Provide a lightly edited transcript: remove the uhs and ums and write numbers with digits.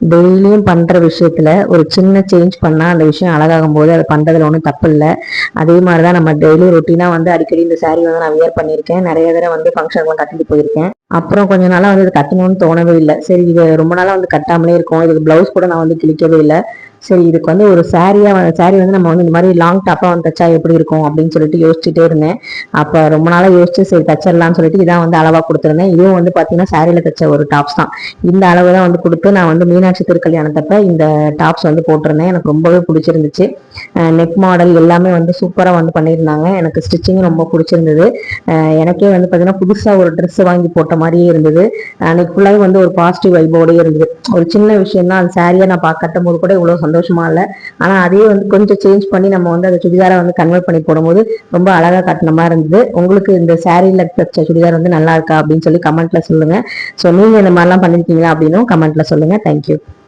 டெய்லியும் பண்ற விஷயத்துல ஒரு சின்ன சேஞ்ச் பண்ணா அந்த விஷயம் அழகாகும் போது அது பண்றதுல ஒன்றும் தப்பு இல்லை. அதே மாதிரிதான் நம்ம டெய்லி ரொட்டீனா வந்து அடிக்கடி இந்த saree வந்து நான் வியர் பண்ணியிருக்கேன். நிறைய தடவை வந்து ஃபங்க்ஷன் வந்து கட்டிட்டு போயிருக்கேன். அப்புறம் கொஞ்ச நாளா வந்து இது கட்டணும்னு தோணவே இல்லை. சரி, இது ரொம்ப நாளா வந்து கட்டாமலே இருக்கும். இதுக்கு பிளவுஸ் கூட நான் வந்து கிழிக்கவே இல்லை. சரி, இதுக்கு வந்து ஒரு saree வந்து நம்ம வந்து இந்த மாதிரி லாங் டாப்பா வந்து தச்சா எப்படி இருக்கும் அப்படின்னு சொல்லிட்டு யோசிச்சுட்டே இருந்தேன். அப்ப ரொம்ப நாளா யோசிச்சு சரி தச்சிடலாம்னு சொல்லிட்டு இதான் வந்து அளவா கொடுத்துருந்தேன். இதுவும் வந்து பாத்தீங்கன்னா சாரியில தச்ச ஒரு டாப்ஸ் தான். இந்த அளவு தான் வந்து கொடுத்து நான் வந்து மீனாட்சி திருக்கல்யாணத்தப்ப இந்த டாப்ஸ் வந்து போட்டிருந்தேன். எனக்கு ரொம்பவே பிடிச்சிருந்துச்சு. நெக் மாடல் எல்லாமே வந்து சூப்பரா வந்து பண்ணியிருந்தாங்க. எனக்கு ஸ்டிச்சிங் ரொம்ப பிடிச்சிருந்தது. எனக்கே வந்து பாத்தீங்கன்னா புதுசா ஒரு ட்ரெஸ் வாங்கி போட்ட மாதிரியே இருந்தது. அன்னைக்கு ஃபுல்லாவே வந்து ஒரு பாசிட்டிவ் வைபோடயே இருந்தது. ஒரு சின்ன விஷயம் தான், அந்த சாரியை நான் கட்டும் போது கூட இவ்வளவு சந்தோஷமா இல்லை. ஆனா அதே வந்து கொஞ்சம் சேஞ்ச் பண்ணி நம்ம வந்து அந்த சுடிதாரை வந்து கன்வெர்ட் பண்ணி போடும்போது ரொம்ப அழகா கட்டின மாதிரி இருந்தது. உங்களுக்கு இந்த சாரியில தச்ச சுடிதார் வந்து நல்லா இருக்கா அப்படின்னு சொல்லி கமெண்ட்ல சொல்லுங்க. ஸோ நீங்க இந்த மாதிரிலாம் பண்ணிருக்கீங்களா அப்படின்னும் கமெண்ட்ல சொல்லுங்க. தேங்க்யூ.